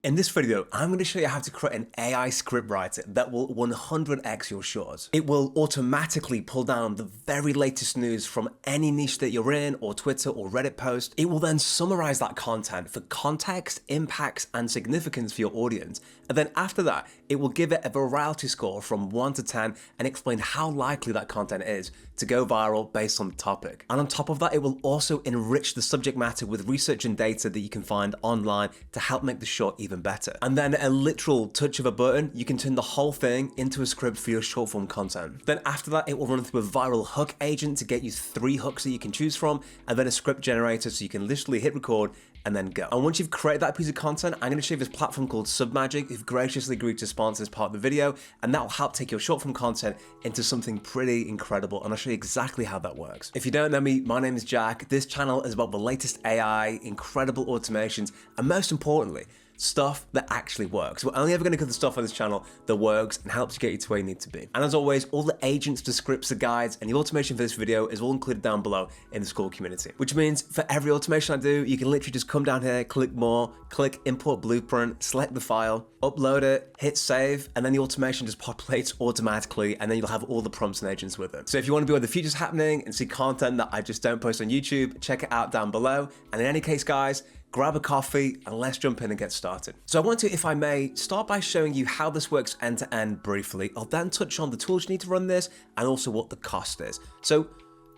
In this video, I'm going to show you how to create an AI script writer that will 100x your shorts. It will automatically pull down the very latest news from any niche that you're in, or Twitter or Reddit post. It will then summarize that content for context, impacts, and significance for your audience. And then after that, it will give it a virality score from 1 to 10 and explain how likely that content is to go viral based on the topic. And on top of that, it will also enrich the subject matter with research and data that you can find online to help make the short even better. And then a literal touch of a button, you can turn the whole thing into a script for your short form content. Then after that, it will run through a viral hook agent to get you 3 hooks that you can choose from, and then a script generator so you can literally hit record and then go. And once you've created that piece of content, I'm going to show you this platform called Submagic, who've graciously agreed to sponsor this part of the video, and that will help take your short form content into something pretty incredible, and I'll show you exactly how that works. If you don't know me, my name is Jack. This channel is about the latest AI, incredible automations, and most importantly, stuff that actually works. We're only ever going to cover the stuff on this channel that works and helps you get you to where you need to be. And as always, all the agents, the scripts, the guides, and the automation for this video is all included down below in the Skool community. Which means for every automation I do, you can literally just come down here, click more, click import blueprint, select the file, upload it, hit save, and then the automation just populates automatically, and then you'll have all the prompts and agents with it. So if you want to be where the future's happening and see content that I just don't post on YouTube, check it out down below. And in any case, guys, grab a coffee and let's jump in and get started. So I want to, if I may, start by showing you how this works end to end briefly. I'll then touch on the tools you need to run this and also what the cost is. So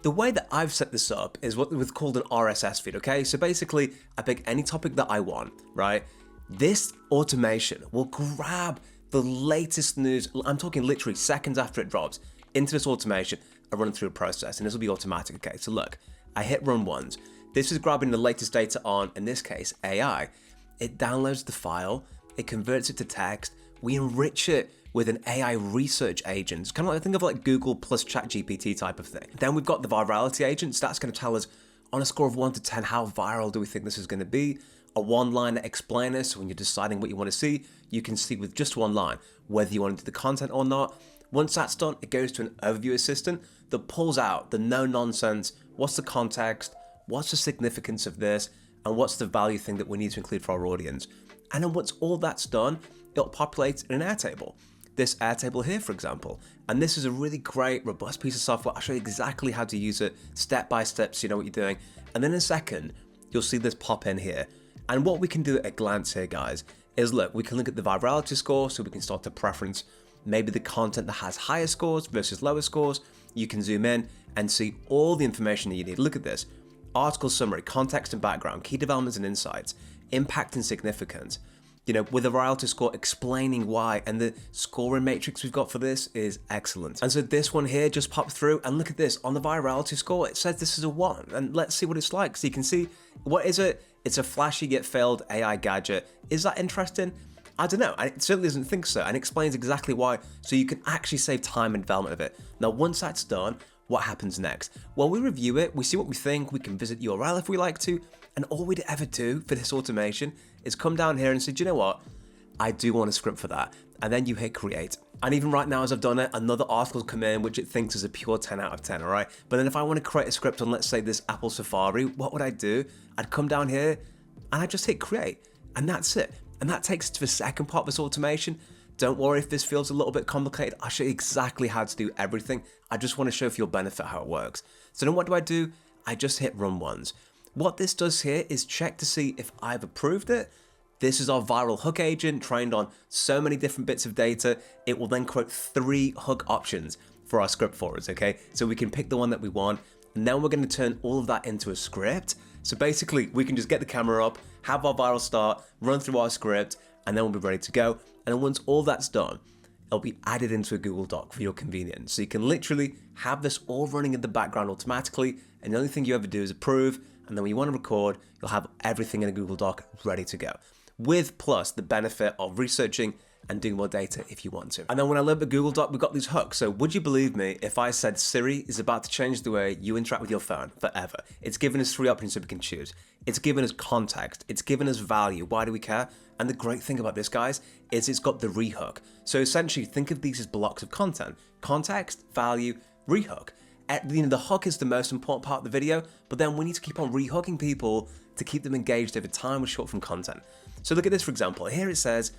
the way that I've set this up is what we've called an RSS feed, okay? So basically, I pick any topic that I want, right? This automation will grab the latest news, I'm talking literally seconds after it drops, into this automation and run it through a process, and this will be automatic, okay? So look, I hit run once. This is grabbing the latest data on, in this case, AI. It downloads the file, it converts it to text, we enrich it with an AI research agent. It's kind of like, think of like Google plus ChatGPT type of thing. Then we've got the virality agents. That's going to tell us on a score of 1 to 10, how viral do we think this is going to be? A one-liner explainer, so when you're deciding what you want to see, you can see with just one line whether you want to do the content or not. Once that's done, it goes to an overview assistant that pulls out the no-nonsense, what's the context, what's the significance of this, and what's the value thing that we need to include for our audience. And then once all that's done, it'll populate in an Airtable. This Airtable here, for example. And this is a really great, robust piece of software. I'll show you exactly how to use it step by step so you know what you're doing. And then in a second, you'll see this pop in here. And what we can do at a glance here, guys, is look, we can look at the virality score, so we can start to preference maybe the content that has higher scores versus lower scores. You can zoom in and see all the information that you need. Look at this. Article summary, context and background, key developments and insights, impact and significance. You know, with a virality score explaining why, and the scoring matrix we've got for this is excellent. And so this one here just popped through, and look at this, on the virality score, it says this is a 1, and let's see what it's like. So you can see, what is it? It's a flashy yet failed AI gadget. Is that interesting? I don't know, it certainly doesn't think so, and explains exactly why, so you can actually save time and development of it. Now, once that's done, what happens next? Well, we review it, we see what we think, we can visit URL if we like to, and all we'd ever do for this automation is come down here and say, do you know what? I do want a script for that. And then you hit create. And even right now, as I've done it, another article's come in, which it thinks is a pure 10 out of 10, all right? But then if I want to create a script on, let's say, this Apple Safari, what would I do? I'd come down here and I'd just hit create, and that's it. And that takes us to the second part of this automation. Don't worry if this feels a little bit complicated. I'll show you exactly how to do everything. I just want to show for your benefit how it works. So then what do? I just hit run once. What this does here is check to see if I've approved it. This is our viral hook agent trained on so many different bits of data. It will then create 3 hook options for our script for us, okay? So we can pick the one that we want, and then we're going to turn all of that into a script. So basically, we can just get the camera up, have our viral start, run through our script, and then we'll be ready to go. And then once all that's done, it'll be added into a Google Doc for your convenience. So you can literally have this all running in the background automatically, and the only thing you ever do is approve, and then when you want to record, you'll have everything in a Google Doc ready to go. With plus the benefit of researching and doing more data if you want to. And then when I load the Google Doc, we've got these hooks. So would you believe me if I said Siri is about to change the way you interact with your phone forever? It's given us 3 options that we can choose. It's given us context. It's given us value. Why do we care? And the great thing about this, guys, is it's got the rehook. So essentially, think of these as blocks of content. Context, value, rehook. The hook is the most important part of the video, but then we need to keep on rehooking people to keep them engaged over time with short form content. So look at this, for example. Here it says,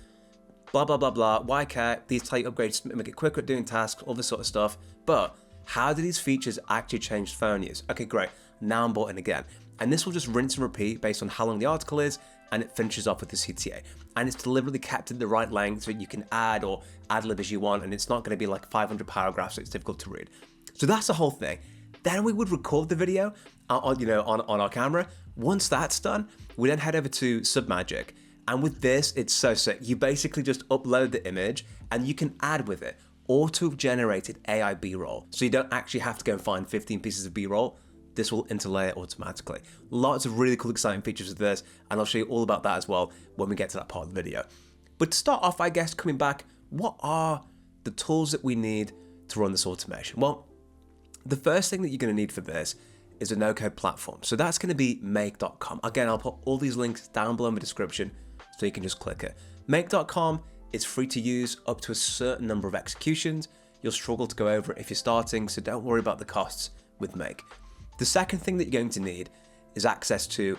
blah, blah, blah, blah, why care? These tight upgrades make it quicker at doing tasks, all this sort of stuff. But how do these features actually change phone use? Okay, great. Now I'm bought in again. And this will just rinse and repeat based on how long the article is, and it finishes off with the CTA. And it's deliberately kept at the right length so you can add or ad lib as you want, and it's not going to be like 500 paragraphs so it's difficult to read. So that's the whole thing. Then we would record the video on our camera. Once that's done, we then head over to Submagic. And with this, it's so sick. You basically just upload the image and you can add with it auto-generated AI B-roll. So you don't actually have to go and find 15 pieces of B-roll. This will interlay it automatically. Lots of really cool, exciting features with this, and I'll show you all about that as well when we get to that part of the video. But to start off, I guess, coming back, what are the tools that we need to run this automation? Well, the first thing that you're going to need for this is a no-code platform. So that's going to be make.com. Again, I'll put all these links down below in the description so you can just click it. Make.com is free to use up to a certain number of executions. You'll struggle to go over it if you're starting, so don't worry about the costs with Make. The second thing that you're going to need is access to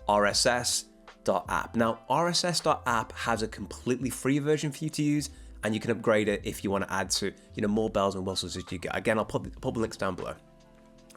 rss.app. Now, rss.app has a completely free version for you to use, and you can upgrade it if you want to add to more bells and whistles as you get. Again, I'll put the links down below.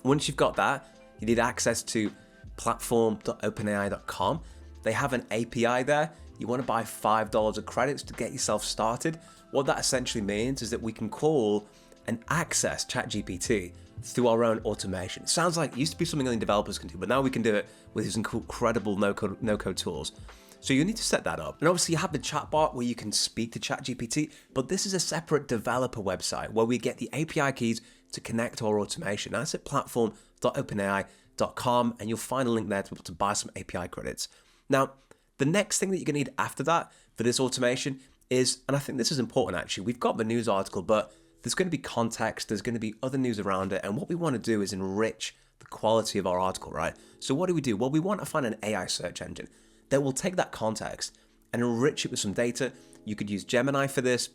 Once you've got that, you need access to platform.openai.com. They have an API there. You want to buy $5 of credits to get yourself started. What that essentially means is that we can call and access ChatGPT through our own automation. It sounds like it used to be something only developers can do, but now we can do it with these incredible no-code tools. So you need to set that up. And obviously you have the chatbot where you can speak to ChatGPT, but this is a separate developer website where we get the API keys to connect to our automation. That's at platform.openai.com, and you'll find a link there to be able to buy some API credits. Now, the next thing that you're gonna need after that for this automation is, and I think this is important actually, we've got the news article, but there's going to be context, there's going to be other news around it, and what we want to do is enrich the quality of our article, right? So what do? Well, we want to find an AI search engine that will take that context and enrich it with some data. You could use Gemini for this.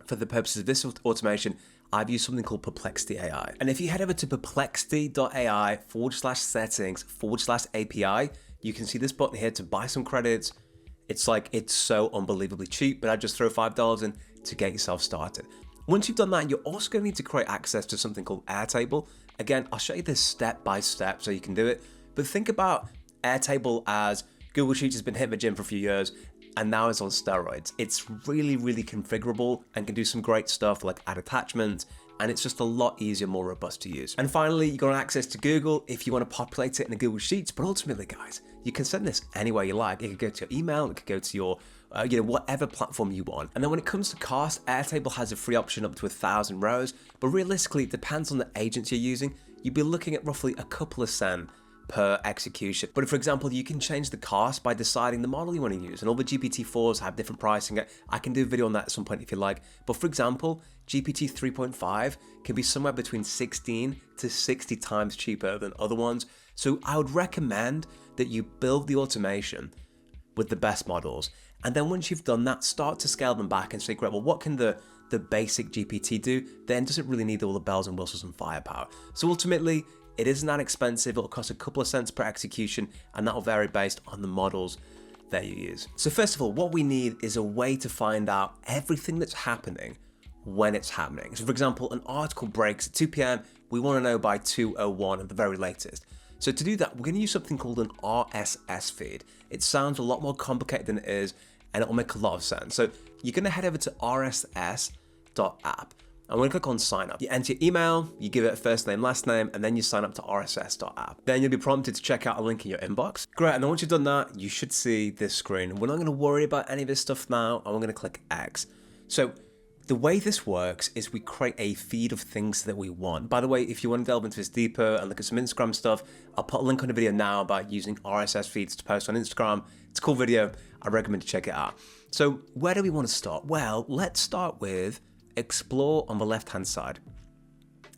For the purposes of this automation, I've used something called Perplexity AI. And if you head over to perplexity.ai/settings/API, you can see this button here to buy some credits. It's so unbelievably cheap, but I just throw $5 in to get yourself started. Once you've done that, you're also going to need to create access to something called Airtable. Again, I'll show you this step by step so you can do it. But think about Airtable as Google Sheets has been hit the gym for a few years and now it's on steroids. It's really, really configurable and can do some great stuff like add attachments, and it's just a lot easier, more robust to use. And finally, you got access to Google if you want to populate it in the Google Sheets, but ultimately, guys, you can send this anywhere you like. It could go to your email, it could go to your whatever platform you want. And then when it comes to cost, Airtable has a free option up to 1,000 rows, but realistically, it depends on the agents you're using. You'd be looking at roughly a couple of cents per execution. But for example, you can change the cost by deciding the model you want to use, and all the GPT-4s have different pricing. I can do a video on that at some point if you like. But for example, GPT 3.5 can be somewhere between 16 to 60 times cheaper than other ones. So I would recommend that you build the automation with the best models. And then once you've done that, start to scale them back and say, great, well, what can the basic GPT do? Then does it really need all the bells and whistles and firepower? So ultimately, it isn't that expensive. It'll cost a couple of cents per execution, and that'll vary based on the models that you use. So first of all, what we need is a way to find out everything that's happening when it's happening. So for example, an article breaks at 2 p.m. We want to know by 2:01 at the very latest. So to do that, we're going to use something called an RSS feed. It sounds a lot more complicated than it is, and it will make a lot of sense. So you're going to head over to rss.app. I'm going to click on sign up. You enter your email, you give it a first name, last name, and then you sign up to rss.app. Then you'll be prompted to check out a link in your inbox. Great, and then once you've done that, you should see this screen. We're not going to worry about any of this stuff now, and we're going to click X. So the way this works is we create a feed of things that we want. By the way, if you want to delve into this deeper and look at some Instagram stuff, I'll put a link on the video now about using RSS feeds to post on Instagram. It's a cool video. I recommend you check it out. So where do we want to start? Well, let's start with Explore on the left-hand side.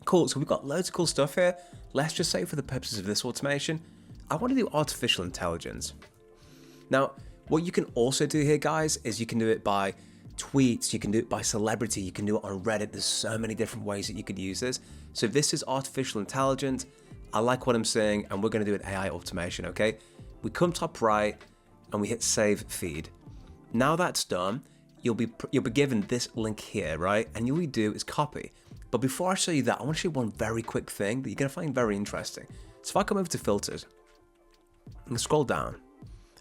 Cool, so we've got loads of cool stuff here. Let's just say for the purposes of this automation, I want to do artificial intelligence. Now, what you can also do here, guys, is you can do it by tweets, you can do it by celebrity, you can do it on Reddit. There's so many different ways that you could use this. So this is artificial intelligence. I like what I'm saying, and we're going to do an AI automation, okay? We come top right and we hit save feed. Now that's done, you'll be given this link here, right? And all you do is copy. But before I show you that, I want to show you one very quick thing that you're going to find very interesting. So if I come over to filters and scroll down,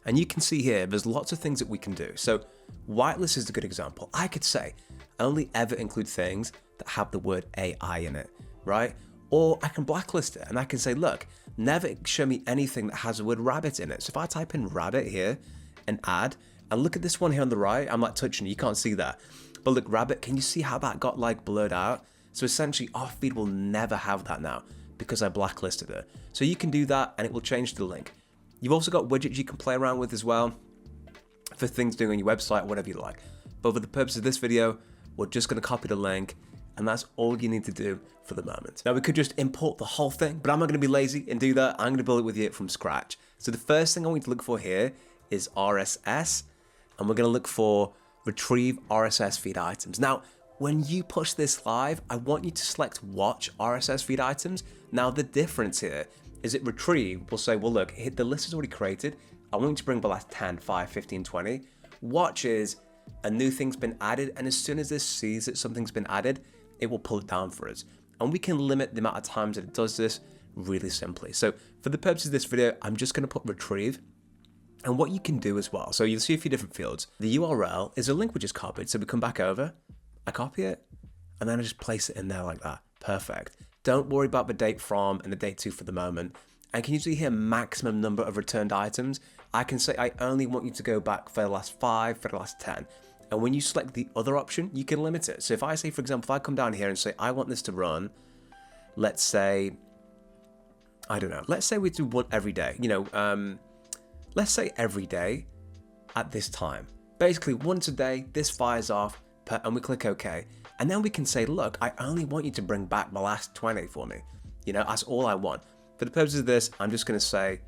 and you can see here, there's lots of things that we can do. So whitelist is a good example. I could say, only ever include things that have the word AI in it, right? Or I can blacklist it and I can say, look, never show me anything that has the word rabbit in it. So if I type in rabbit here and add, and look at this one here on the right, I'm like touching it, you can't see that. But look, rabbit, can you see how that got like blurred out? So essentially our feed will never have that now because I blacklisted it. So you can do that and it will change the link. You've also got widgets you can play around with as well for things doing on your website, whatever you like. But for the purpose of this video, we're just going to copy the link and that's all you need to do for the moment. Now we could just import the whole thing, but I'm not going to be lazy and do that. I'm going to build it with you from scratch. So the first thing I want you to look for here is RSS, and we're going to look for retrieve RSS feed items. Now, when you push this live, I want you to select watch RSS feed items. Now the difference here is it retrieve will say, well look, the list is already created. I want you to bring the last 10, 5, 15, 20. Watch is a new thing's been added, and as soon as this sees that something's been added, it will pull it down for us. And we can limit the amount of times that it does this really simply. So for the purpose of this video, I'm just going to put retrieve. And what you can do as well, so you'll see a few different fields. The URL is a link we just copied. So we come back over, I copy it, and then I just place it in there like that. Perfect. Don't worry about the date from and the date to for the moment. And can you see here maximum number of returned items? I can say I only want you to go back for the last 5, for the last 10. And when you select the other option, you can limit it. So if I say, for example, if I come down here and say, I want this to run, let's say, I don't know, let's say we do one every day, let's say every day at this time. Basically once a day, this fires off and we click OK. And then we can say, look, I only want you to bring back the last 20 for me. That's all I want. For the purpose of this, I'm just going to say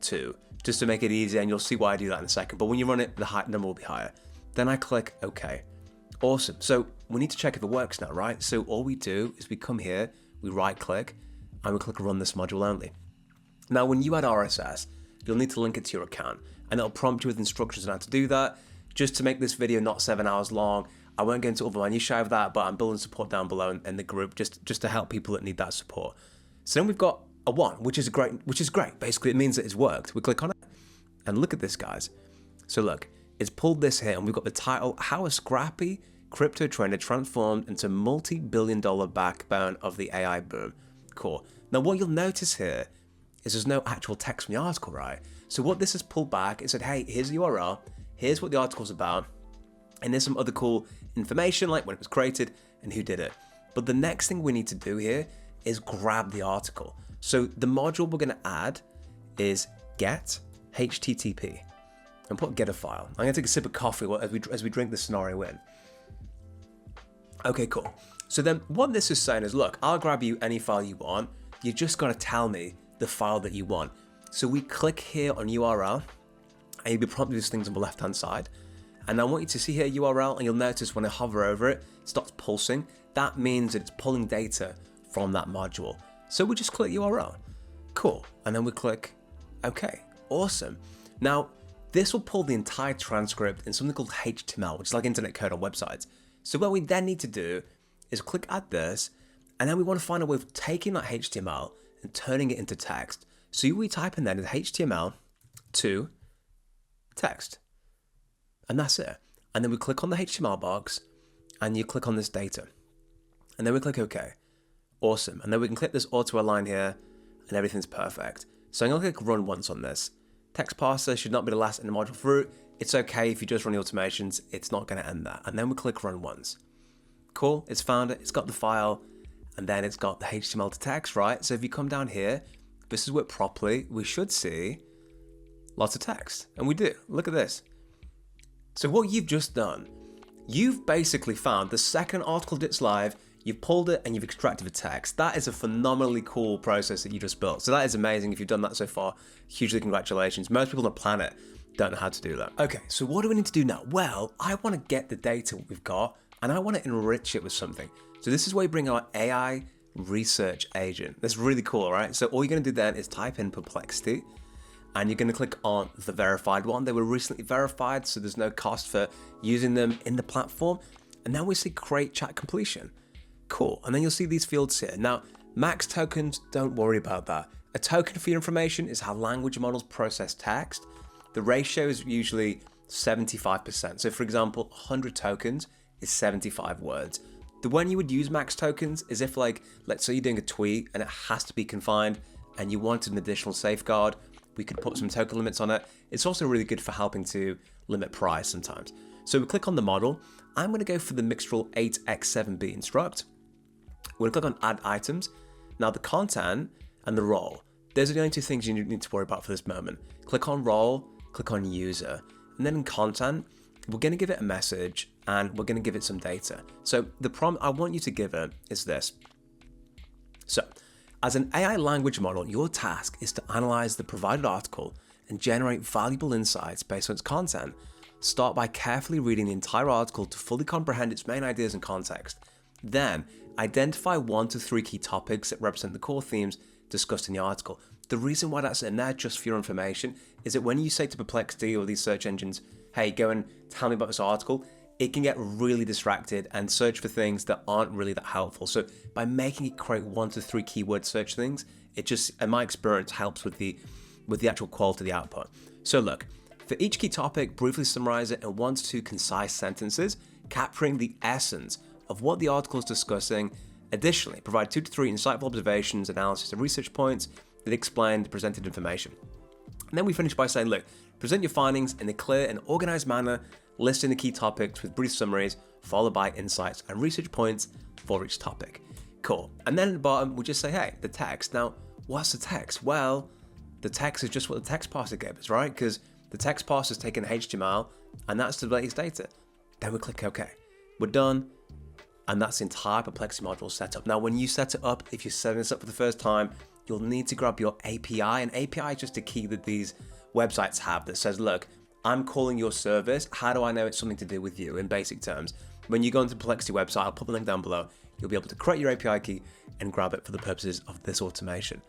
2, just to make it easier, and you'll see why I do that in a second. But when you run it, the number will be higher. Then I click OK. Awesome. So we need to check if it works now, right? So all we do is we come here, we right click, and we click run this module only. Now, when you add RSS, you'll need to link it to your account, and it'll prompt you with instructions on how to do that. Just to make this video not 7 hours long, I won't get into all the minutiae of that, but I'm building support down below in the group just to help people that need that support. So then we've got a 1, which is great. Basically, it means that it's worked. We click on it, and look at this, guys. So look, it's pulled this here, and we've got the title, How a Scrappy Crypto Trader Transformed into Multi-Billion-Dollar Backbone of the AI Boom. Cool. Now, what you'll notice here is there's no actual text in the article, right? So what this has pulled back, it said, hey, here's the URL, here's what the article's about, and there's some other cool information like when it was created and who did it. But the next thing we need to do here is grab the article. So the module we're going to add is get HTTP and put get a file. I'm going to take a sip of coffee as we drink the scenario in. Okay, cool. So then what this is saying is, look, I'll grab you any file you want. You just got to tell me the file that you want. So we click here on URL, and you'll be prompted with these things on the left hand side. And I want you to see here URL, and you'll notice when I hover over it, it starts pulsing. That means that it's pulling data from that module. So we just click URL. Cool. And then we click OK. Awesome. Now, this will pull the entire transcript in something called HTML, which is like internet code on websites. So what we then need to do is click add this, and then we want to find a way of taking that HTML and turning it into text. So we type in then HTML to text. And that's it. And then we click on the HTML box, and you click on this data. And then we click OK. Awesome. And then we can click this auto align here, and everything's perfect. So I'm going to click run once on this. Text parser should not be the last in the module fruit. It's okay if you just run the automations, it's not going to end that. And then we click run once. Cool, it's found it, it's got the file, and then it's got the HTML to text, right? So if you come down here, this is worked properly, we should see lots of text. And we do, look at this. So what you've just done, you've basically found the second article that's live, you've pulled it and you've extracted the text. That is a phenomenally cool process that you just built. So that is amazing. If you've done that so far, hugely congratulations. Most people on the planet don't know how to do that. Okay, so what do we need to do now? Well, I want to get the data we've got and I want to enrich it with something. So this is where we bring our AI research agent. That's really cool, right? So all you're going to do then is type in Perplexity, and you're going to click on the verified one. They were recently verified, so there's no cost for using them in the platform. And now we see create chat completion. Cool. And then you'll see these fields here. Now, max tokens, don't worry about that. A token for your information is how language models process text. The ratio is usually 75%. So for example, 100 tokens is 75 words. The one you would use max tokens is if, like, let's say you're doing a tweet and it has to be confined and you wanted an additional safeguard, we could put some token limits on it. It's also really good for helping to limit price sometimes. So we click on the model. I'm going to go for the Mixtral 8x7b instruct. We're going to click on add items. Now the content and the role, those are the only two things you need to worry about for this moment. Click on role, click on user, and then in content, we're going to give it a message and we're going to give it some data. So the prompt I want you to give it is this. So as an AI language model, your task is to analyze the provided article and generate valuable insights based on its content. Start by carefully reading the entire article to fully comprehend its main ideas and context. Then, identify 1 to 3 key topics that represent the core themes discussed in the article. The reason why that's in there, just for your information, is that when you say to Perplexity or these search engines, hey, go and tell me about this article, it can get really distracted and search for things that aren't really that helpful. So by making it create 1 to 3 keyword search things, it just, in my experience, helps with the actual quality of the output. So look, for each key topic, briefly summarize it in 1 to 2 concise sentences, capturing the essence of what the article is discussing. Additionally, provide 2 to 3 insightful observations, analysis, and research points that explain the presented information. And then we finish by saying, look, present your findings in a clear and organized manner, listing the key topics with brief summaries, followed by insights and research points for each topic. Cool. And then at the bottom, we just say, hey, the text. Now, what's the text? Well, the text is just what the text parser gave us, right? Because the text parser is taking HTML, and that's the latest data. Then we click OK. We're done. And that's the entire Perplexity module set up. Now, when you set it up, if you're setting this up for the first time, you'll need to grab your API. And API is just a key that these websites have that says, look, I'm calling your service. How do I know it's something to do with you in basic terms? When you go into the Perplexity website, I'll put the link down below. You'll be able to create your API key and grab it for the purposes of this automation.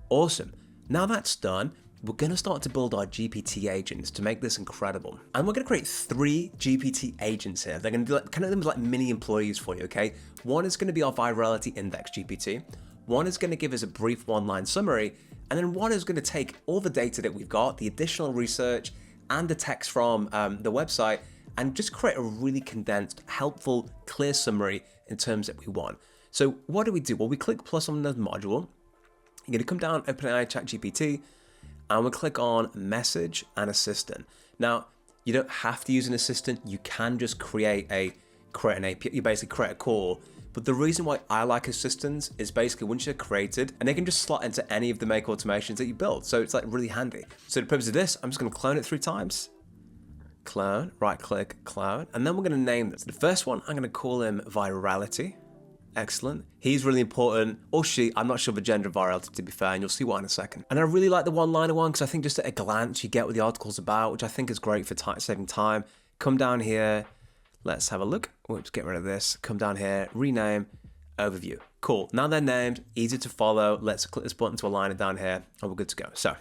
Awesome. Now that's done, we're going to start to build our GPT agents to make this incredible. And we're going to create 3 GPT agents here. They're going to be like, kind of them like mini employees for you, okay? One is going to be our virality index GPT. One is going to give us a brief 1-line summary. And then one is going to take all the data that we've got, the additional research, and the text from the website, and just create a really condensed, helpful, clear summary in terms that we want. So what do? Well, we click plus on the module. You're going to come down, OpenAI ChatGPT, and we'll click on Message and Assistant. Now, you don't have to use an assistant. You can just create an API. You basically create a call. But the reason why I like assistants is basically once you're created, and they can just slot into any of the make automations that you build. So it's like really handy. So the purpose of this, I'm just going to clone it 3 times. Clone, right click, clone. And then we're going to name this. The first one, I'm going to call him Virality. Excellent. He's really important, or she, I'm not sure the gender of virality to be fair, and you'll see why in a second. And I really like the one-liner one because I think just at a glance you get what the article's about, which I think is great for saving time. Come down here, let's have a look. Whoops, get rid of this. Come down here, rename, overview. Cool, now they're named, easy to follow. Let's click this button to align it down here, and we're good to go. So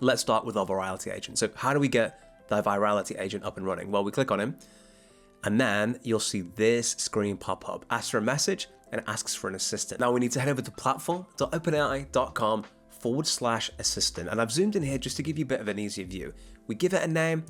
let's start with our virality agent. So how do we get the virality agent up and running? Well, we click on him, and then you'll see this screen pop up. Asks for a message and asks for an assistant. Now we need to head over to platform.openai.com/assistant. And I've zoomed in here just to give you a bit of an easier view. We give it a name,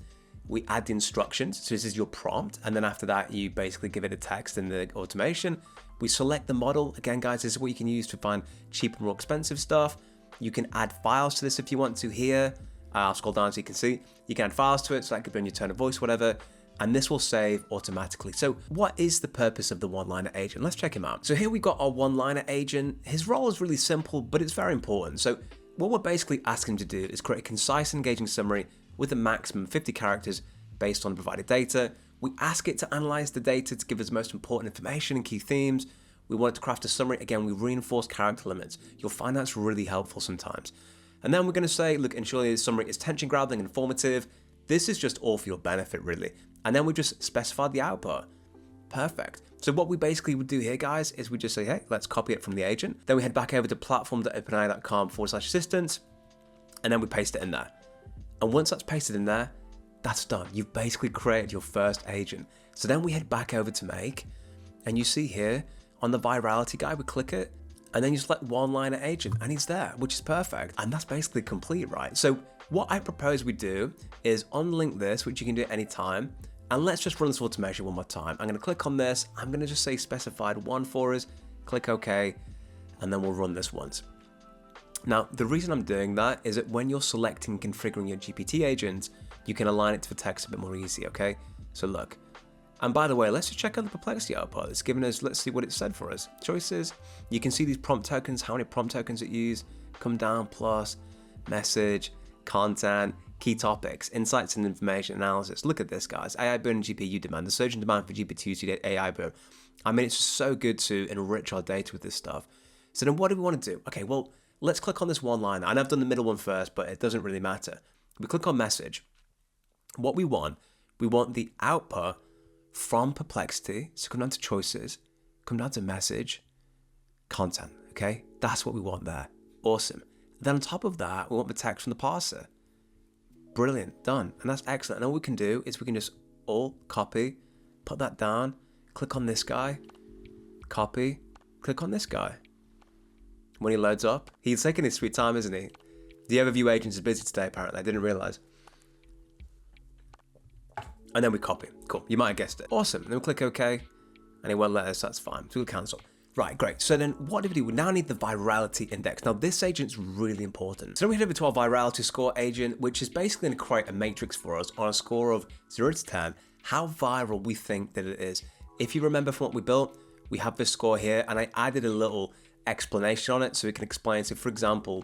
we add the instructions. So this is your prompt. And then after that, you basically give it a text in the automation. We select the model. Again, guys, this is what you can use to find cheap and more expensive stuff. You can add files to this if you want to here. I'll scroll down so you can see. You can add files to it, so that could be on your tone of voice, whatever. And this will save automatically. So what is the purpose of the one-liner agent? Let's check him out. So here we got our one-liner agent. His role is really simple, but it's very important. So what we're basically asking him to do is create a concise, engaging summary with a maximum of 50 characters based on provided data. We ask it to analyze the data to give us the most important information and key themes. We want it to craft a summary. Again, we reinforce character limits. You'll find that's really helpful sometimes. And then we're going to say, look, ensure the summary is tension-grabbing and informative. This is just all for your benefit, really. And then we just specify the output. Perfect. So what we basically would do here, guys, is we just say, hey, let's copy it from the agent. Then we head back over to platform.openai.com/assistant, and then we paste it in there. And once that's pasted in there, that's done. You've basically created your first agent. So then we head back over to make, and you see here on the virality guide, we click it, and then you select one-liner agent, and he's there, which is perfect. And that's basically complete, right? So what I propose we do is unlink this, which you can do at any time, and let's just run this automation one more time. I'm gonna click on this, I'm gonna just say specified one for us, click OK, and then we'll run this once. Now, the reason I'm doing that is that when you're selecting and configuring your GPT agent, you can align it to the text a bit more easy, okay? So look, and by the way, let's just check out the Perplexity output. It's given us, let's see what it said for us. Choices, you can see these prompt tokens, how many prompt tokens it used, come down, plus, message, content, key topics, insights and information analysis. Look at this, guys. AI boom and GPU demand. The surge in demand for GPT AI boom. I mean, it's just so good to enrich our data with this stuff. So then what do we want to do? Okay, well, let's click on this one line. And I've done the middle one first, but it doesn't really matter. We click on message. What we want the output from Perplexity. So come down to choices, come down to message, content, okay? That's what we want there. Awesome. Then on top of that, we want the text from the parser. Brilliant, done. And that's excellent. And all we can do is we can just all copy, put that down, click on this guy, copy, click on this guy. When he loads up, he's taking his sweet time, isn't he? The overview agent is busy today, apparently. I didn't realize. And then we copy. Cool. You might have guessed it. Awesome. Then we click OK. And it won't let us. That's fine. So we'll cancel. Right, great. So then what do? We now need the virality index. Now this agent's really important. So then we head over to our virality score agent, which is basically going to create a matrix for us on a score of 0 to 10, how viral we think that it is. If you remember from what we built, we have this score here, and I added a little explanation on it so we can explain. So for example,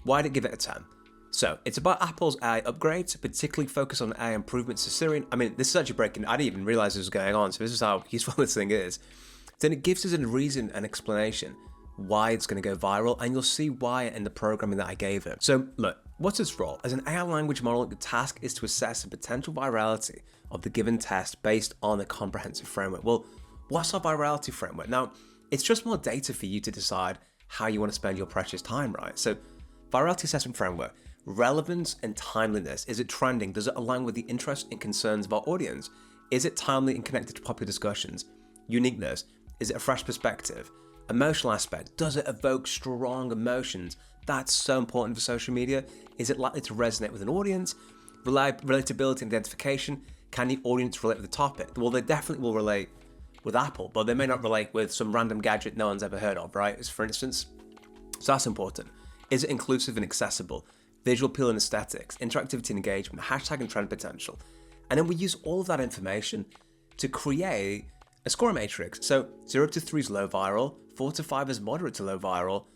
why did it give it a 10? So it's about Apple's AI upgrades, particularly focused on AI improvements to Siri. I mean, this is actually breaking. I didn't even realize this was going on. So this is how useful this thing is. Then it gives us a reason and explanation why it's going to go viral, and you'll see why in the programming that I gave it. So look, what's its role? As an AI language model, the task is to assess the potential virality of the given test based on a comprehensive framework. Well, what's our virality framework? Now, it's just more data for you to decide how you want to spend your precious time, right? So virality assessment framework, relevance and timeliness. Is it trending? Does it align with the interests and concerns of our audience? Is it timely and connected to popular discussions? Uniqueness. Is it a fresh perspective? Emotional aspect. Does it evoke strong emotions? That's so important for social media. Is it likely to resonate with an audience? Relatability and identification. Can the audience relate with the topic? Well, they definitely will relate with Apple, but they may not relate with some random gadget no one's ever heard of, right? For instance. So that's important. Is it inclusive and accessible? Visual appeal and aesthetics, interactivity and engagement, hashtag and trend potential. And then we use all of that information to create a score matrix. So 0 to 3 is low viral, 4 to 5 is moderate to low viral,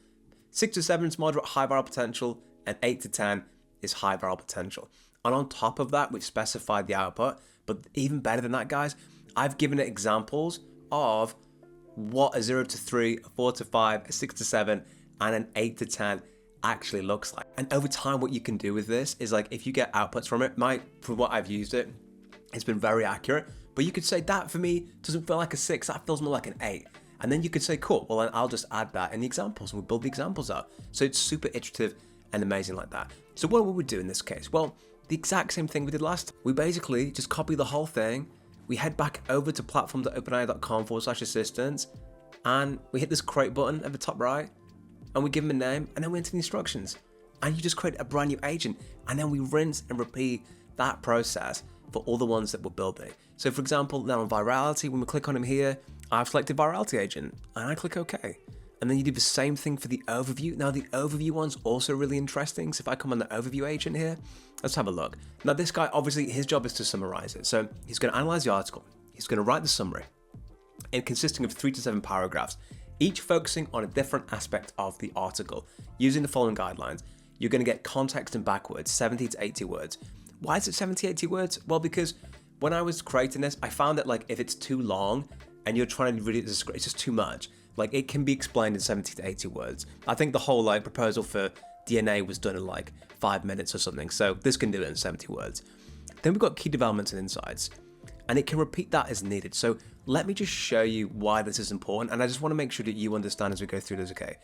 6 to 7 is moderate high viral potential, and 8 to 10 is high viral potential. And on top of that, we've specified the output, but even better than that, guys, I've given it examples of what a 0 to 3, a 4 to 5, a 6 to 7, and an 8 to 10 actually looks like. And over time, what you can do with this is, like, if you get outputs from it, from what I've used it, it's been very accurate. But you could say that for me doesn't feel like a 6, that feels more like an 8. And then you could say, cool, well then I'll just add that in the examples and we'll build the examples out. So it's super iterative and amazing like that. So what would we do in this case? Well, the exact same thing we did last time. We basically just copy the whole thing. We head back over to platform.openai.com/assistants and we hit this create button at the top right and we give them a name and then we enter the instructions. And you just create a brand new agent and then we rinse and repeat that process for all the ones that we're building. So for example, now on virality, when we click on him here, I've selected virality agent and I click OK. And then you do the same thing for the overview. Now the overview one's also really interesting. So if I come on the overview agent here, let's have a look. Now this guy, obviously his job is to summarize it. So he's going to analyze the article. He's going to write the summary and consisting of 3 to 7 paragraphs, each focusing on a different aspect of the article. Using the following guidelines, you're going to get context and backwards, 70 to 80 words. Why is it 70, 80 words? Well, because when I was creating this, I found that like if it's too long and you're trying to read it, it's just too much. Like it can be explained in 70 to 80 words. I think the whole like proposal for DNA was done in like 5 minutes or something. So this can do it in 70 words. Then we've got key developments and insights, and it can repeat that as needed. So let me just show you why this is important. And I just want to make sure that you understand as we go through this, okay?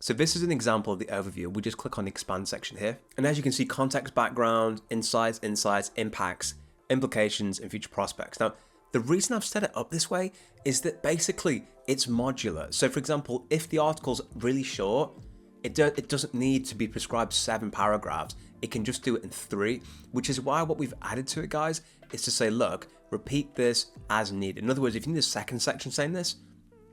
So this is an example of the overview. We just click on the expand section here. And as you can see, context, background, insights, impacts, implications, and future prospects. Now, the reason I've set it up this way is that basically it's modular. So for example, if the article's really short, it doesn't need to be prescribed 7 paragraphs. It can just do it in 3, which is why what we've added to it, guys, is to say, look, repeat this as needed. In other words, if you need a second section saying this,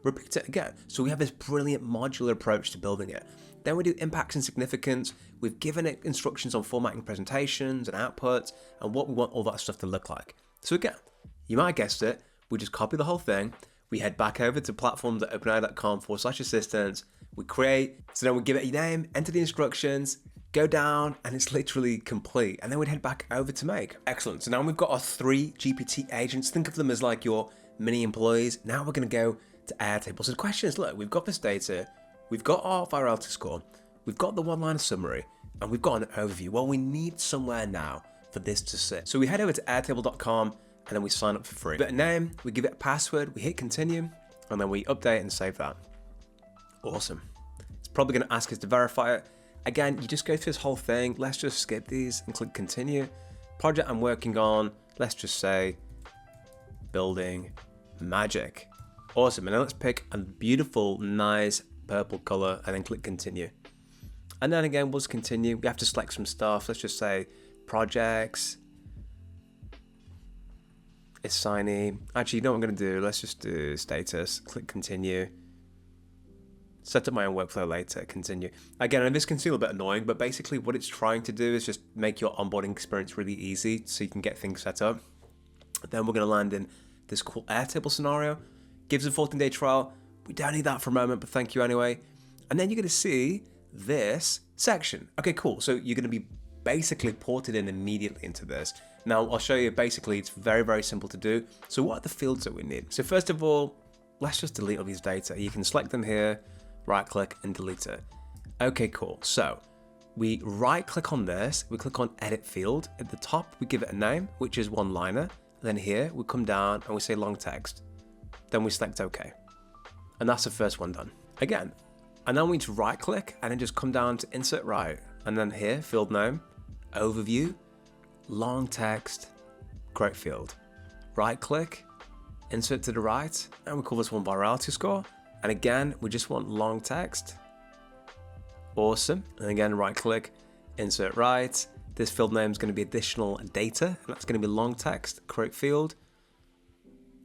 repeat it again. So we have this brilliant modular approach to building it. Then we do impacts and significance. We've given it instructions on formatting presentations and outputs and what we want all that stuff to look like. So again, you might have guessed it, we just copy the whole thing. We head back over to platforms.openai.com/assistance. We create, so then we give it a name, enter the instructions, go down, and it's literally complete. And then we'd head back over to make. Excellent. So now we've got our 3 GPT agents. Think of them as like your mini employees. Now we're going to go to Airtable. So the question is, look, we've got this data, we've got our virality score, we've got the one-liner summary, and we've got an overview. Well, we need somewhere now for this to sit. So we head over to airtable.com and then we sign up for free. We give it a name, we give it a password, we hit continue, and then we update and save that. Awesome. It's probably going to ask us to verify it. Again, you just go through this whole thing. Let's just skip these and click continue. Project I'm working on, let's just say building magic. Awesome. And then let's pick a beautiful, nice purple color and then click continue. And then again, we'll just continue. We have to select some stuff. Let's just say projects, assignee. Actually, you know what I'm going to do? Let's just do status, click continue. Set up my own workflow later, continue. Again, and this can seem a bit annoying, but basically what it's trying to do is just make your onboarding experience really easy so you can get things set up. Then we're going to land in this cool Airtable scenario. Gives a 14-day trial. We don't need that for a moment, but thank you anyway. And then you're going to see this section. Okay, cool. So you're going to be basically ported in immediately into this. Now, I'll show you basically, it's very, very simple to do. So what are the fields that we need? So first of all, let's just delete all these data. You can select them here, right click and delete it. Okay, cool. So we right click on this, we click on edit field. At the top, we give it a name, which is one liner. Then here, we come down and we say long text. Then we select OK. And that's the first one done. Again, and then we need to right click and then just come down to insert right. And then here, field name, overview, long text, create field. Right click, insert to the right, and we call this one virality score. And again, we just want long text. Awesome. And again, right click, insert right. This field name is going to be additional data, and that's going to be long text, create field.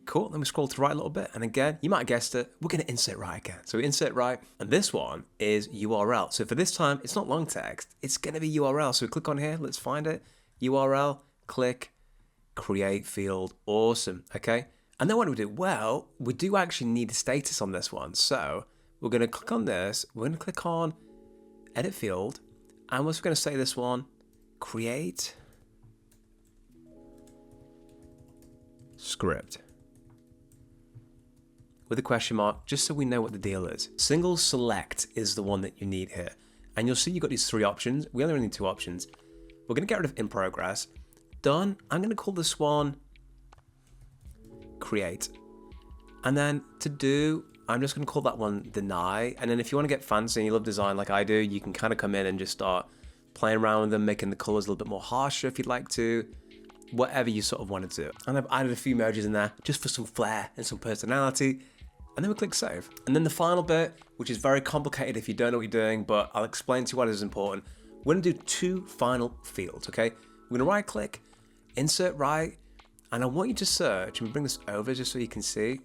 Cool. Then we scroll to the right a little bit. And again, you might have guessed it, we're going to insert right again. So we insert right. And this one is URL. So for this time, it's not long text, it's going to be URL. So we click on here, let's find it. URL, click, create field. Awesome. Okay. And then what do we do? Well, we do actually need a status on this one. So we're going to click on this. We're going to click on edit field. And we're just going to say this one, create script with a question mark, just so we know what the deal is. Single select is the one that you need here. And you'll see you've got these 3 options. We only need 2 options. We're going to get rid of in progress. Done. I'm going to call this one create. And then to do, I'm just going to call that one deny. And then if you want to get fancy and you love design like I do, you can kind of come in and just start playing around with them, making the colors a little bit more harsher if you'd like to, whatever you sort of want to do. And I've added a few emojis in there just for some flair and some personality. And then we click save. And then the final bit, which is very complicated if you don't know what you're doing, but I'll explain to you what is important. We're going to do 2 final fields, okay? We're going to right click, insert right, and I want you to search, and bring this over just so you can see.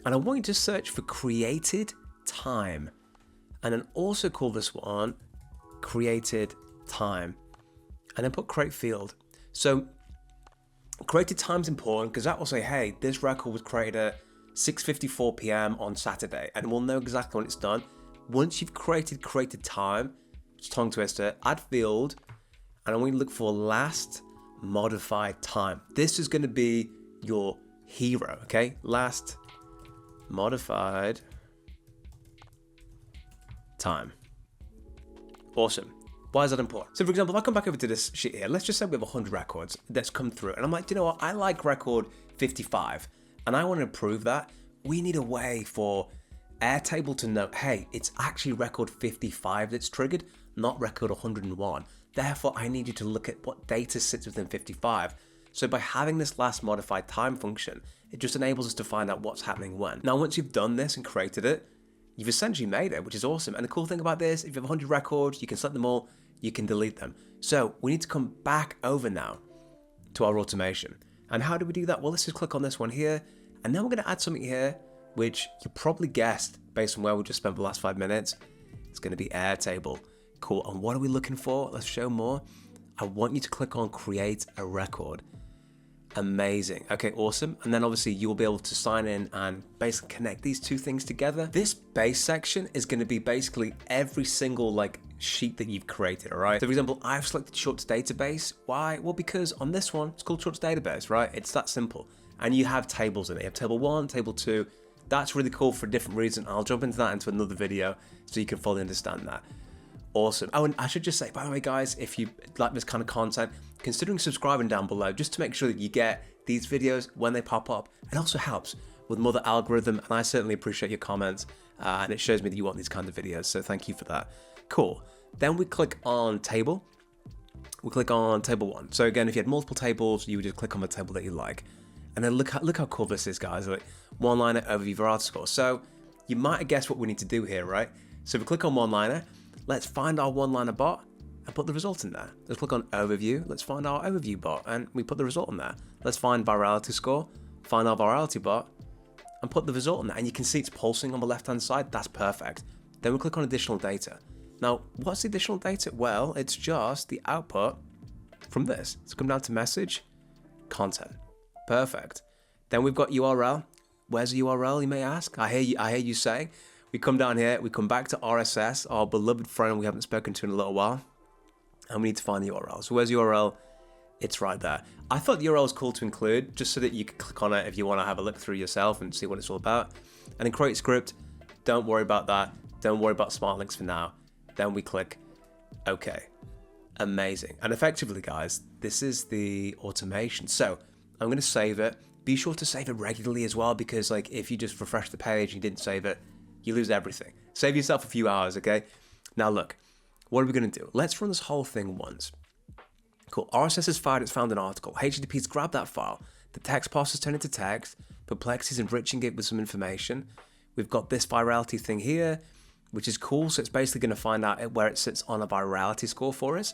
And I want you to search for created time. And then also call this one created time. And then put create field. So created time is important because that will say, hey, this record was created at 6:54 p.m. on Saturday. And we'll know exactly when it's done. Once you've created time, which is tongue twister, add field. And I want you to look for last modified time. This is going to be your hero, okay? Last modified time. Awesome. Why is that important? So for example, if I come back over to this sheet here, let's just say we have 100 records that's come through. And I'm like, you know what? I like record 55 and I want to improve that. we need a way for Airtable to know, hey, it's actually record 55 that's triggered, not record 101. Therefore, I need you to look at what data sits within 55. So by having this last modified time function, it just enables us to find out what's happening when. Now, once you've done this and created it, you've essentially made it, which is awesome. And the cool thing about this, if you have 100 records, you can select them all, you can delete them. So we need to come back over now to our automation. And how do we do that? Well, let's just click on this one here. And then we're going to add something here, which you probably guessed based on where we just spent the last 5 minutes. It's going to be Airtable. Cool. And what are we looking for? Let's show more. I want you to click on create a record. Amazing. Okay, awesome. And then obviously you'll be able to sign in and basically connect these two things together. This base section is going to be basically every single sheet that you've created, all right? So for example, I've selected Shorts database. Why? Well, because on this one, it's called Shorts database, right? It's that simple. And you have tables in it. You have table 1, table 2. That's really cool for a different reason. I'll jump into that into another video so you can fully understand that. Awesome. Oh, and I should just say, by the way, guys, if you like this kind of content, considering subscribing down below just to make sure that you get these videos when they pop up. It also helps with Mother algorithm, and I certainly appreciate your comments, and it shows me that you want these kind of videos, so thank you for that. Cool. Then we click on table. We click on table 1. So again, if you had multiple tables, you would just click on the table that you like. And then look how cool this is, guys. Like one-liner overview virality score. So you might have guessed what we need to do here, right? So if we click on one-liner, let's find our one-liner bot and put the result in there. Let's click on overview. Let's find our overview bot and we put the result in there. Let's find virality score, find our virality bot and put the result in there. And you can see it's pulsing on the left-hand side. That's perfect. Then we click on additional data. Now, what's the additional data? Well, it's just the output from this. So come down to message, content. Perfect. Then we've got URL. Where's the URL, you may ask? I hear you say. We come down here, we come back to RSS, our beloved friend we haven't spoken to in a little while, and we need to find the URL. So where's the URL? It's right there. I thought the URL was cool to include, just so that you could click on it if you want to have a look through yourself and see what it's all about. And then create script, don't worry about that. Don't worry about smart links for now. Then we click OK. Amazing. And effectively, guys, this is the automation. So I'm going to save it. Be sure to save it regularly as well, because if you just refresh the page and you didn't save it, you lose everything. Save yourself a few hours, okay? Now look, what are we going to do? Let's run this whole thing once. Cool. RSS is fired, it's found an article. HTTP's grabbed that file. The text parser's turned into text. Perplexity's enriching it with some information. We've got this virality thing here, which is cool. So it's basically going to find out where it sits on a virality score for us.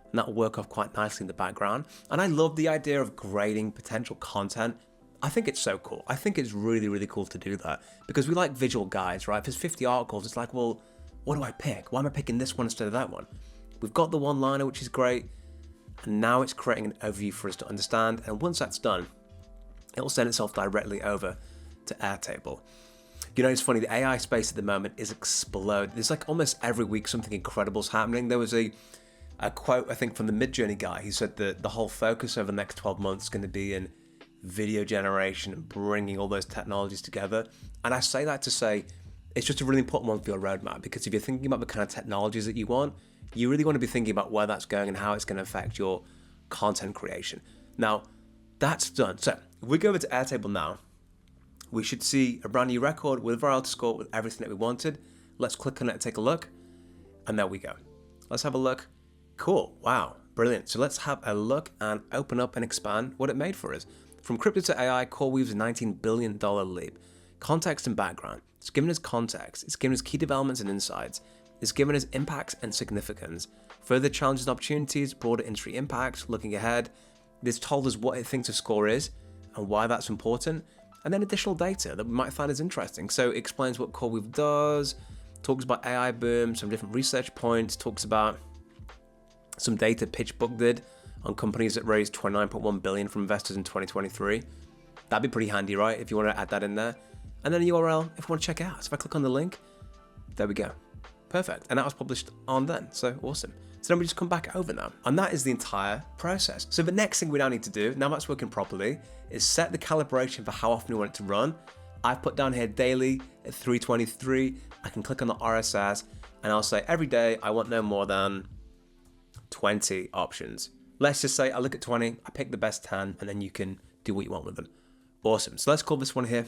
And that will work off quite nicely in the background. And I love the idea of grading potential content. I think it's so cool. I think it's really, really cool to do that because we like visual guides, right? If there's 50 articles, it's like, well, what do I pick? Why am I picking this one instead of that one? We've got the one-liner, which is great. And now it's creating an overview for us to understand. And once that's done, it will send itself directly over to Airtable. You know, it's funny, the AI space at the moment is exploding. There's almost every week something incredible is happening. There was a quote, I think, from the Midjourney guy. He said that the whole focus over the next 12 months is going to be in video generation and bringing all those technologies together. And I say that to say it's just a really important one for your roadmap, because if you're thinking about the kind of technologies that you want, you really want to be thinking about where that's going and how it's going to affect your content creation. Now, that's done. So if we go over to Airtable now, we should see a brand new record with a virality score with everything that we wanted. Let's click on it and take a look. And there we go. Let's have a look. Cool. Wow. Brilliant. So let's have a look and open up and expand what it made for us. From crypto to AI, CoreWeave's a $19 billion leap. Context and background. It's given us context. It's given us key developments and insights. It's given us impacts and significance. Further challenges and opportunities, broader industry impacts, looking ahead. This told us what it thinks a score is and why that's important. And then additional data that we might find is interesting. So it explains what CoreWeave does, talks about AI boom, some different research points, talks about some data PitchBook did on companies that raised $29.1 billion from investors in 2023. That'd be pretty handy, right? If you want to add that in there. And then a URL if you want to check it out. So if I click on the link, there we go. Perfect. And that was published on then. So awesome. So then we just come back over now. And that is the entire process. So the next thing we now need to do, now that's working properly, is set the calibration for how often we want it to run. I've put down here daily at 323. I can click on the RSS and I'll say every day I want no more than 20 options. Let's just say I look at 20, I pick the best 10, and then you can do what you want with them. Awesome. So let's call this one here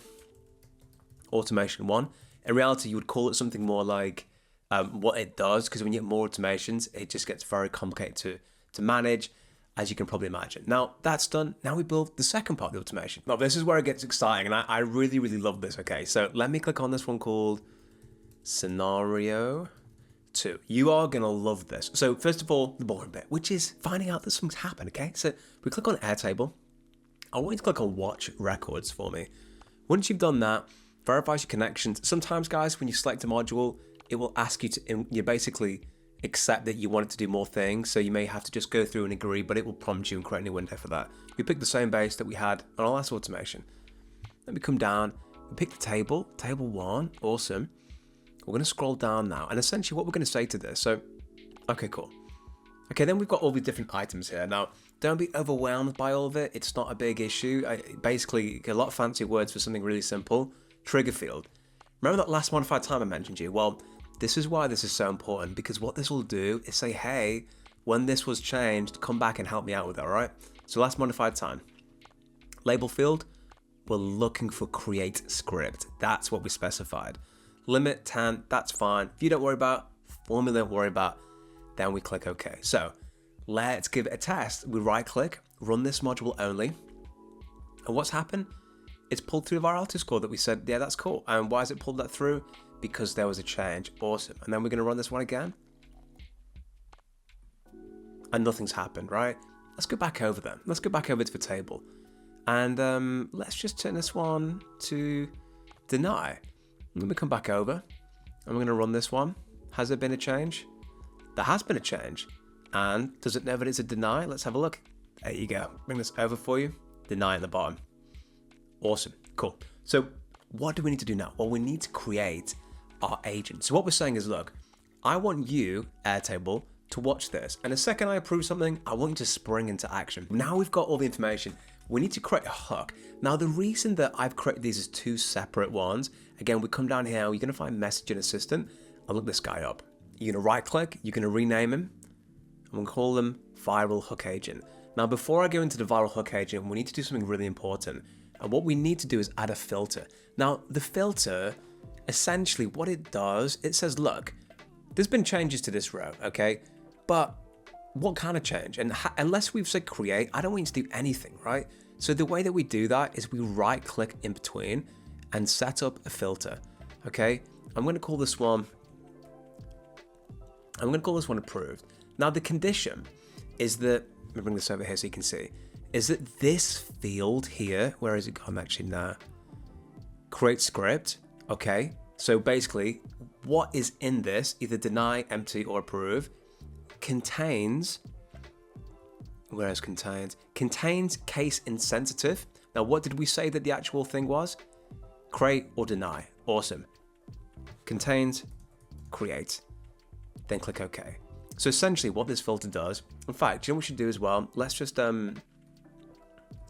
automation 1. In reality, you would call it something more like what it does, because when you get more automations, it just gets very complicated to manage, as you can probably imagine. Now, that's done. Now we build the second part of the automation. Now, this is where it gets exciting, and I really, really love this, okay? So let me click on this one called Scenario 2. You are going to love this. So first of all, the boring bit, which is finding out that something's happened, okay? So we click on Airtable. I want you to click on Watch Records for me. Once you've done that, verifies your connections. Sometimes, guys, when you select a module, it will ask you to, you basically accept that you want it to do more things, so you may have to just go through and agree, but it will prompt you and create a new window for that. We pick the same base that we had on our last automation. Let me come down, we pick the table 1, awesome. We're going to scroll down now, and essentially what we're going to say to this, so, okay, cool. Okay, then we've got all these different items here. Now, don't be overwhelmed by all of it, it's not a big issue. Basically, a lot of fancy words for something really simple. Trigger field. Remember that last modified time I mentioned you? Well, this is why this is so important, because what this will do is say, hey, when this was changed, come back and help me out with that, all right? So last modified time. Label field, we're looking for create script. That's what we specified. Limit 10, that's fine. If you don't worry about, formula don't worry about, then we click OK. So let's give it a test. We right click, run this module only. And what's happened? It's pulled through the virality score that we said, yeah, that's cool. And why has it pulled that through? Because there was a change. Awesome. And then we're going to run this one again. And nothing's happened, right? Let's go back over then. Let's go back over to the table. And let's just turn this one to deny. Let me come back over. And we're going to run this one. Has there been a change? There has been a change. And does it know that it's a deny? Let's have a look. There you go. Bring this over for you. Deny at the bottom. Awesome. Cool. So what do we need to do now? Well, we need to create our agent. So what we're saying is, look, I want you, Airtable, to watch this. And the second I approve something, I want you to spring into action. Now we've got all the information. We need to create a hook. Now, the reason that I've created these as two separate ones, again, we come down here, you're going to find Messaging Assistant. I'll look this guy up. You're going to right click, you're going to rename him. I'm going to call him Viral Hook Agent. Now, before I go into the Viral Hook Agent, we need to do something really important. And what we need to do is add a filter. Now, the filter, essentially what it does, it says, look, there's been changes to this row, okay? But what kind of change? And unless we've said create, I don't want you to do anything, right? So the way that we do that is we right click in between and set up a filter, okay? I'm going to call this one approved. Now the condition is that, let me bring this over here so you can see, is that this field here, where is it gone actually now? Create script, okay? So basically, what is in this, either deny, empty, or approve, contains, whereas contains case insensitive. Now, what did we say that the actual thing was? Create or deny. Awesome. Contains, create. Then click OK. So essentially what this filter does, in fact, do you know what we should do as well? Let's just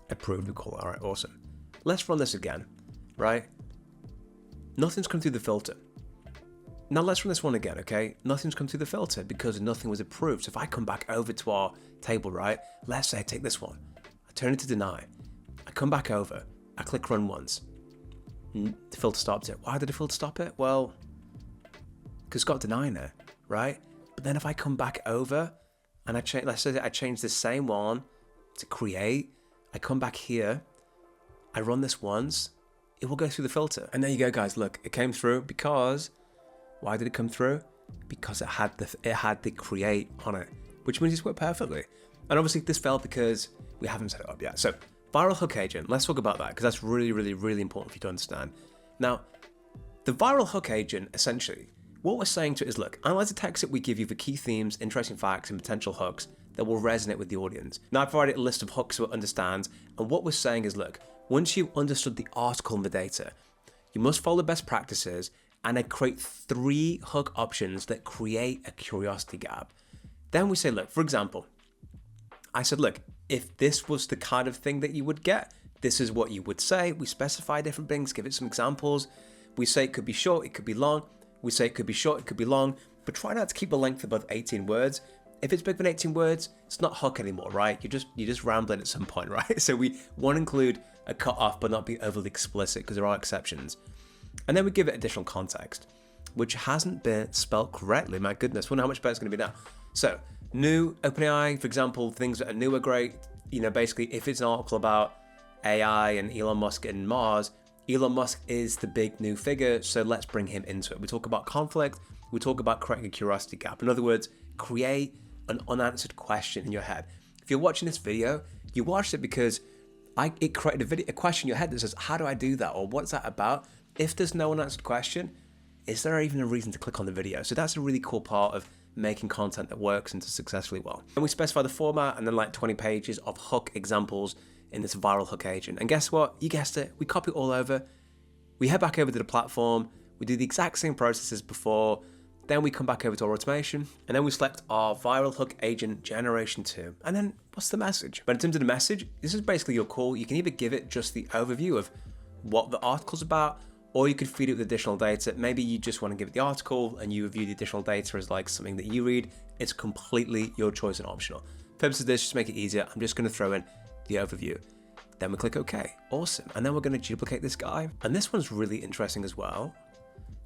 approve, we call it. All right, awesome. Let's run this again, right? Nothing's come through the filter. Now let's run this one again, okay? Nothing's come through the filter because nothing was approved. So if I come back over to our table, right? Let's say I take this one. I turn it to deny. I come back over. I click run once. The filter stopped it. Why did the filter stop it? Well, because it's got deny there, right? But then if I come back over and I change, let's say I change the same one to create, I come back here, I run this once, it will go through the filter. And there you go, guys. Look, it came through because, why did it come through? Because it had the create on it, which means it's worked perfectly. And obviously this failed because we haven't set it up yet. So Viral Hook Agent, let's talk about that because that's really, really, really important for you to understand. Now, the Viral Hook Agent, essentially, what we're saying to it is, look, analyze the text that we give you for key themes, interesting facts, and potential hooks that will resonate with the audience. Now, I've provided a list of hooks so it understands, and what we're saying is, look, once you've understood the article and the data, you must follow best practices and I create 3 hook options that create a curiosity gap. Then we say, look, for example, I said, look, if this was the kind of thing that you would get, this is what you would say. We specify different things, give it some examples. We say it could be short, it could be long. We say it could be short, it could be long, but try not to keep a length above 18 words. If it's bigger than 18 words, it's not hook anymore, right? You're just rambling at some point, right? So we want to include a cutoff, but not be overly explicit because there are exceptions. And then we give it additional context, which hasn't been spelled correctly. My goodness, wonder how much better it's going to be now. So, new OpenAI, for example, things that are new are great. You know, basically, if it's an article about AI and Elon Musk and Mars, Elon Musk is the big new figure, so let's bring him into it. We talk about conflict, we talk about creating a curiosity gap. In other words, create an unanswered question in your head. If you're watching this video, you watched it because it created a question in your head that says, how do I do that? Or what's that about? If there's no unanswered question, is there even a reason to click on the video? So that's a really cool part of making content that works and does successfully well. And we specify the format and then like 20 pages of hook examples in this viral hook agent. And guess what? You guessed it. We copy it all over. We head back over to the platform. We do the exact same process as before. Then we come back over to our automation, and then we select our viral hook agent generation 2. And then what's the message? But in terms of the message, this is basically your call. You can either give it just the overview of what the article's about, or you could feed it with additional data. Maybe you just want to give it the article and you view the additional data as like something that you read. It's completely your choice and optional. Purpose of this, just make it easier. I'm just going to throw in the overview. Then we click OK. Awesome. And then we're going to duplicate this guy. And this one's really interesting as well,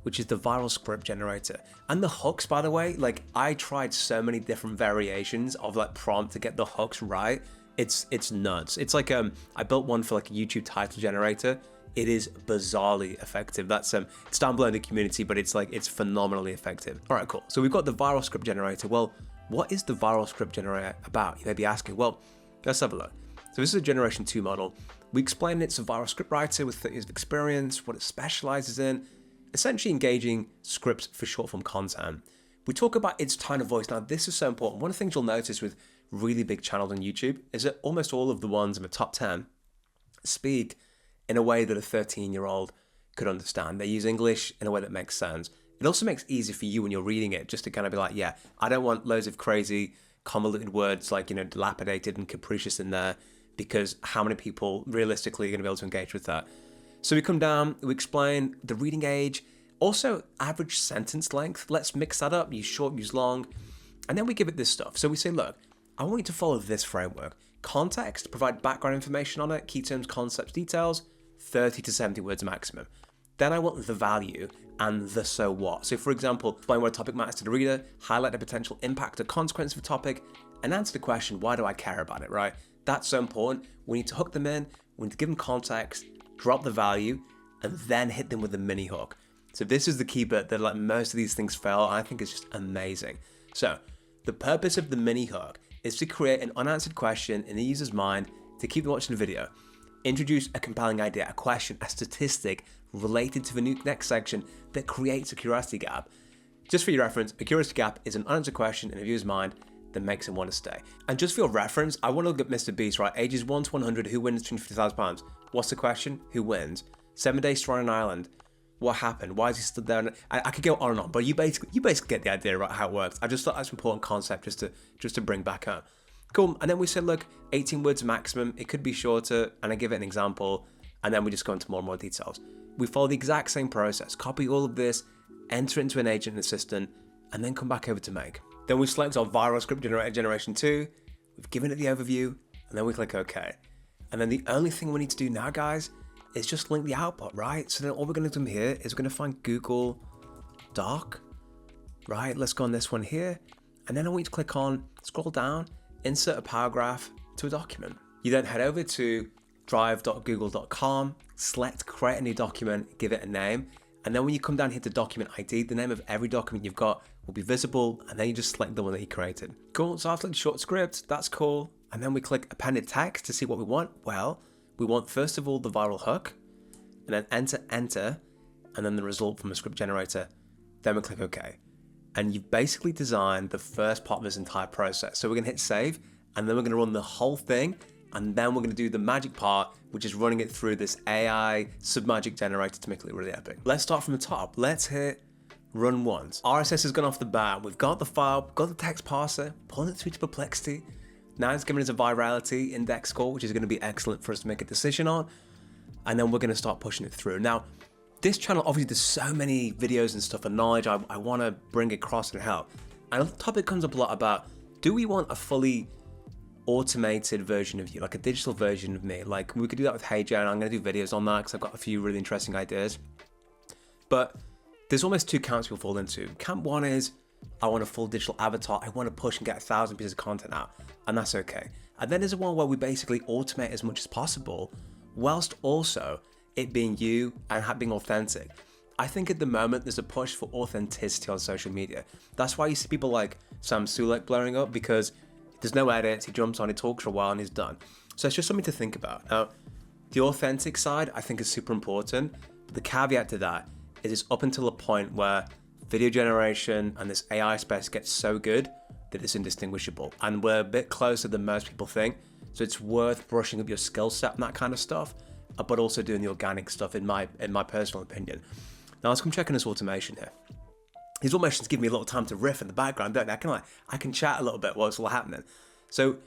which is the viral script generator. And the hooks, by the way, like I tried so many different variations of like prompt to get the hooks right. It's nuts. It's like I built one for like a YouTube title generator. It is bizarrely effective. That's it's down below in the community, but it's phenomenally effective. All right, cool. So we've got the viral script generator. Well, what is the viral script generator about? You may be asking. Well, let's have a look. So this is a generation 2 model. We explain it's a viral script writer with 30 years of experience, what it specializes in, essentially engaging scripts for short form content. We talk about its tone of voice. Now, this is so important. One of the things you'll notice with really big channels on YouTube is that almost all of the ones in the top 10 speak in a way that a 13-year-old could understand. They use English in a way that makes sense. It also makes it easy for you when you're reading it just to kind of be like, yeah, I don't want loads of crazy convoluted words like, dilapidated and capricious in there, because how many people realistically are going to be able to engage with that? So we come down, we explain the reading age, also average sentence length. Let's mix that up, use short, use long, and then we give it this stuff. So we say, look, I want you to follow this framework. Context, provide background information on it, key terms, concepts, details, 30 to 70 words maximum. Then I want the value and the so what. So for example, explain what a topic matters to the reader, highlight the potential impact or consequence of a topic, and answer the question, why do I care about it, right? That's so important. We need to hook them in, we need to give them context, drop the value, and then hit them with a mini hook. So this is the key bit that like most of these things fail, and I think it's just amazing. So the purpose of the mini hook is to create an unanswered question in the user's mind to keep them watching the video. Introduce a compelling idea, a question, a statistic related to the next section that creates a curiosity gap. Just for your reference, a curiosity gap is an unanswered question in a viewer's mind that makes him want to stay. And just for your reference, I want to look at Mr. Beast, right? Ages 1 to 100, who wins £250,000? What's the question? Who wins? 7 days stranded on an island. What happened? Why is he stood there? And I could go on and on, but you basically get the idea, right? How it works. I just thought that's an important concept just to bring back up. Cool. And then we said, look, 18 words maximum. It could be shorter, and I give it an example, and then we just go into more and more details. We follow the exact same process. Copy all of this, enter it into an agent assistant, and then come back over to make. Then we select our viral script generator generation 2. We've given it the overview, and then we click OK. And then the only thing we need to do now, guys, is just link the output, right? So then all we're going to do here is we're going to find Google Doc, right? Let's go on this one here. And then I want you to click on, scroll down, insert a paragraph to a document. You then head over to drive.google.com, select create a new document, give it a name. And then when you come down here to document ID, the name of every document you've got will be visible, and then you just select the one that you created. Cool, so after the short script, that's cool. And then we click appended text to see what we want. Well, we want first of all the viral hook, and then enter, and then the result from a script generator. Then we click OK. And you've basically designed the first part of this entire process. So we're gonna hit save, and then we're gonna run the whole thing, and then we're gonna do the magic part, which is running it through this AI submagic generator to make it look really epic. Let's start from the top. Let's hit run once. RSS has gone off the bat. We've got the file, got the text parser, pulling it through to Perplexity. Now it's giving us a virality index score, which is gonna be excellent for us to make a decision on. And then we're gonna start pushing it through. Now, this channel, obviously there's so many videos and stuff and knowledge I wanna bring across and help. And the topic comes up a lot about, do we want a fully automated version of you, like a digital version of me? Like we could do that with HeyJay, and I'm gonna do videos on that because I've got a few really interesting ideas. But there's almost two camps you'll fall into. Camp one is, I want a full digital avatar. I want to push and get 1,000 pieces of content out, and that's okay. And then there's one where we basically automate as much as possible, whilst also it being you and being authentic. I think at the moment there's a push for authenticity on social media. That's why you see people like Sam Sulek blowing up, because there's no edits, he jumps on, he talks for a while and he's done. So it's just something to think about. Now, the authentic side I think is super important, but the caveat to that is it's up until a point where video generation and this AI space gets so good that it's indistinguishable. And we're a bit closer than most people think. So it's worth brushing up your skill set and that kind of stuff, but also doing the organic stuff in my personal opinion. Now let's come check on this automation here. These automations give me a little time to riff in the background, don't they? I can chat a little bit while it's all happening. So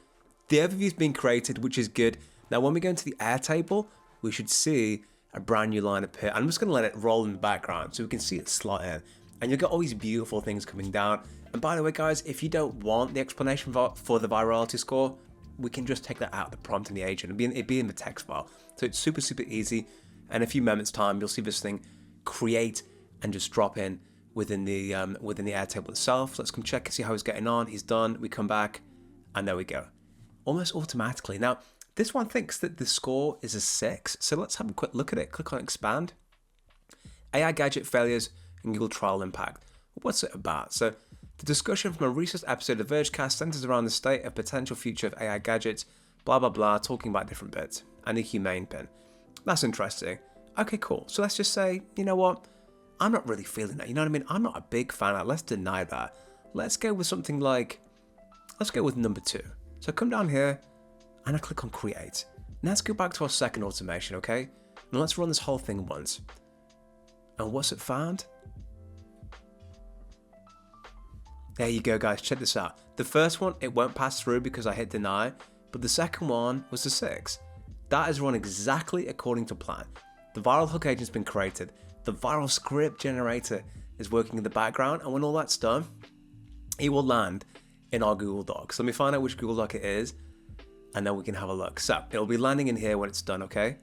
the overview's been created, which is good. Now when we go into the Airtable, we should see a brand new line appear. I'm just gonna let it roll in the background so we can see it slot in. And you'll get all these beautiful things coming down. And by the way, guys, if you don't want the explanation for the virality score, we can just take that out of the prompt in the agent. It'd be in the text file. So it's super, super easy. And in a few moments time, you'll see this thing create and just drop in within the Airtable itself. So let's come check and see how he's getting on. He's done. We come back, and there we go. Almost automatically. Now, this one thinks that the score is a 6. So let's have a quick look at it. Click on expand. AI gadget failures and Google trial impact. What's it about? So the discussion from a recent episode of Vergecast centers around the state of potential future of AI gadgets, blah, blah, blah, talking about different bits, and the humane pin. That's interesting. Okay, cool. So let's just say, you know what? I'm not really feeling that. You know what I mean? I'm not a big fan of that. Let's deny that. Let's go with something like, let's go with number 2. So come down here and I click on create. Now let's go back to our second automation, okay? Now let's run this whole thing once. And what's it found? There you go, guys. Check this out. The first one, it won't pass through because I hit deny, but the second one was a 6. That is run exactly according to plan. The viral hook agent's been created. The viral script generator is working in the background, and when all that's done, it will land in our Google Docs. Let me find out which Google Doc it is, and then we can have a look. So it'll be landing in here when it's done, okay?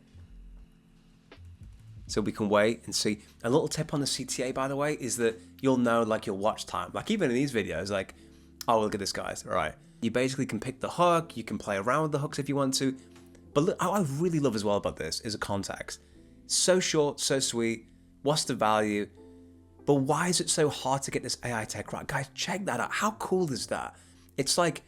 So we can wait and see. A little tip on the CTA, by the way, is that you'll know like your watch time. Like even in these videos, like, oh, look at this, guys. All right. You basically can pick the hook. You can play around with the hooks if you want to. But look, what I really love as well about this is a context. So short, so sweet. What's the value? But why is it so hard to get this AI tech right? Guys, check that out. How cool is that? It's like,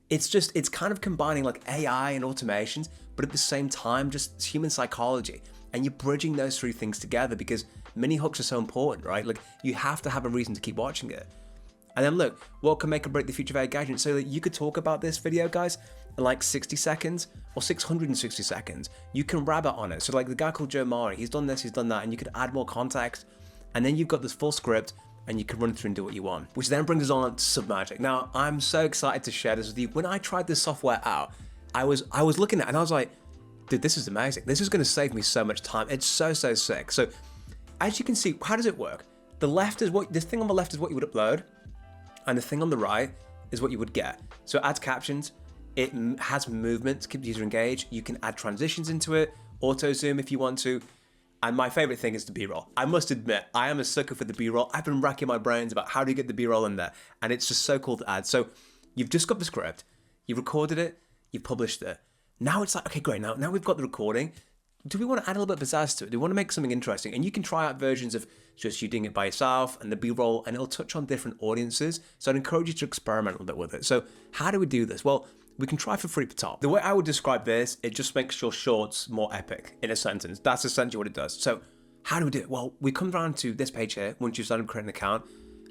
it's kind of combining like AI and automations, but at the same time, just human psychology. And you're bridging those three things together because mini hooks are so important, right? Like you have to have a reason to keep watching it. And then look, what can make or break the future of AI gadgets? So that you could talk about this video, guys, in like 60 seconds or 660 seconds. You can rabbit on it. So like the guy called Joe Mari, he's done this, he's done that, and you could add more context. And then you've got this full script and you can run through and do what you want, which then brings us on to Submagic. Now, I'm so excited to share this with you. When I tried this software out, I was looking at it and I was like, dude, this is amazing. This is gonna save me so much time. It's so sick. So as you can see, how does it work? The thing on the left is what you would upload, and the thing on the right is what you would get. So it adds captions, it has movement to keep the user engaged. You can add transitions into it, auto zoom if you want to. And my favorite thing is the B-roll. I must admit, I am a sucker for the B-roll. I've been racking my brains about how do you get the B-roll in there, and it's just so cool to add. So you've just got the script, you've recorded it, you've published it. Now it's like, okay, great, now we've got the recording. Do we want to add a little bit of pizzazz to it? Do we want to make something interesting? And you can try out versions of just you doing it by yourself and the B-roll, and it'll touch on different audiences. So I'd encourage you to experiment a little bit with it. So how do we do this? Well, we can try for free at the top. The way I would describe this, it just makes your shorts more epic in a sentence. That's essentially what it does. So how do we do it? Well, we come down to this page here once you've started creating an account,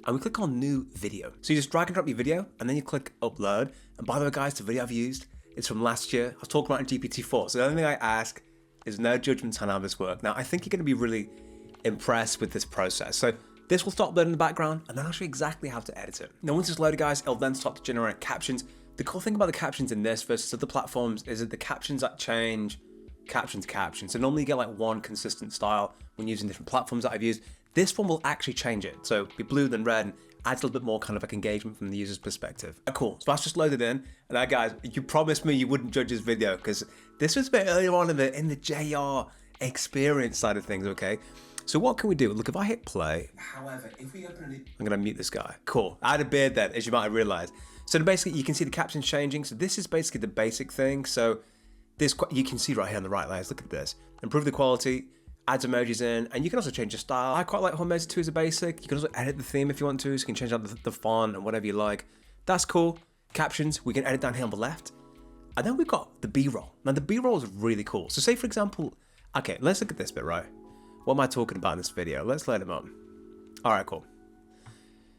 and we click on new video. So you just drag and drop your video, and then you click upload. And by the way, guys, the video I've used, it's from last year. I was talking about in GPT-4. So the only thing I ask is no judgments on how this works. Now, I think you're going to be really impressed with this process. So this will start uploading in the background, and then I'll show you exactly how to edit it. Now, once it's loaded, guys, it'll then start to generate captions. The cool thing about the captions in this versus other platforms is that the captions that change caption to caption. So normally you get like one consistent style when using different platforms that I've used. This one will actually change it. So be blue then red, and adds a little bit more kind of like engagement from the user's perspective. Cool, so that's just loaded in. And now guys, you promised me you wouldn't judge this video because this was a bit earlier on in the JR experience side of things, okay? So what can we do? Look, if I hit play, however, if we open it, I'm gonna mute this guy. Cool, I had a beard then, as you might have realized. So basically you can see the captions changing. So this is basically the basic thing. So this, you can see right here on the right, guys, look at this. Improve the quality, adds emojis in, and you can also change the style. I quite like Home Basic 2 as a basic. You can also edit the theme if you want to, so you can change out the font and whatever you like. That's cool. Captions, we can edit down here on the left. And then we've got the B-roll. Now the B-roll is really cool. So say for example, okay, let's look at this bit, right? What am I talking about in this video? Let's load them up. All right, cool.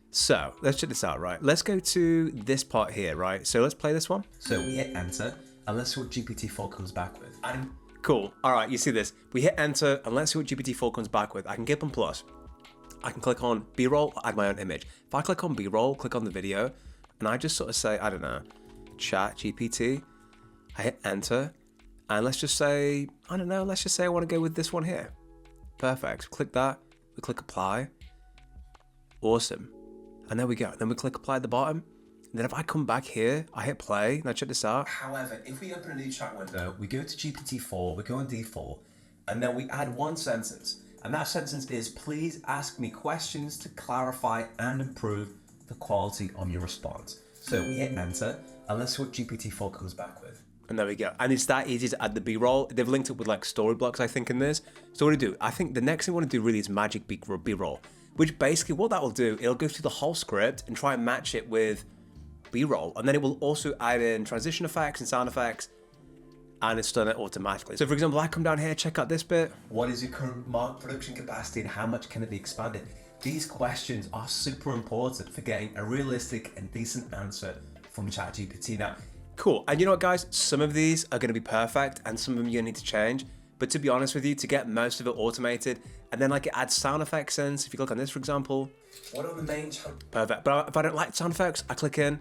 So let's check this out, right? Let's go to this part here, right? So let's play this one. So we hit enter, and let's see what GPT-4 comes back with. Cool. All right, you see this. We hit enter, and let's see what GPT-4 comes back with. I can give them plus. I can click on B-roll, add my own image. If I click on B-roll, click on the video, and I just sort of say, I don't know, chat GPT, I hit enter, and let's just say, I don't know, let's just say I want to go with this one here. Perfect. Click that. We click apply. Awesome. And there we go. Then we click apply at the bottom. And then if I come back here, I hit play. Now check this out. However, if we open a new chat window, we go to GPT-4, we go on default, and then we add one sentence. And that sentence is, please ask me questions to clarify and improve the quality of your response. So we hit enter, and let's see what GPT-4 comes back with. And there we go. And it's that easy to add the B-roll. They've linked it with like story blocks, I think, in this. So what do we do? I think the next thing we want to do really is magic B-roll, which basically what that will do, it'll go through the whole script and try and match it with B-roll. And then it will also add in transition effects and sound effects, and it's done it automatically. So for example, I come down here, check out this bit. What is your current production capacity and how much can it be expanded? These questions are super important for getting a realistic and decent answer from ChatGPT. Now, cool. And you know what, guys? Some of these are going to be perfect and some of them you're going to need to change. But to be honest with you, to get most of it automated, and then like it adds sound effects in. So if you click on this, for example, what are the main perfect. But if I don't like sound effects, I click in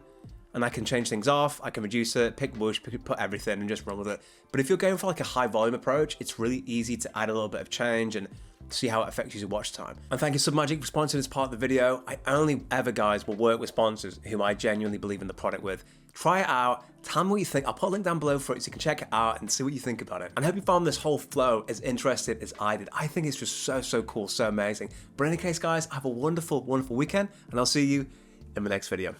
and I can change things off. I can reduce it, pick whoosh, put everything and just run with it. But if you're going for like a high volume approach, it's really easy to add a little bit of change and see how it affects user watch time. And thank you Submagic for sponsoring this part of the video. I only ever, guys, will work with sponsors whom I genuinely believe in the product with. Try it out, tell me what you think. I'll put a link down below for it so you can check it out and see what you think about it. And I hope you found this whole flow as interesting as I did. I think it's just so cool, so amazing. But in any case, guys, have a wonderful, wonderful weekend, and I'll see you in the next video.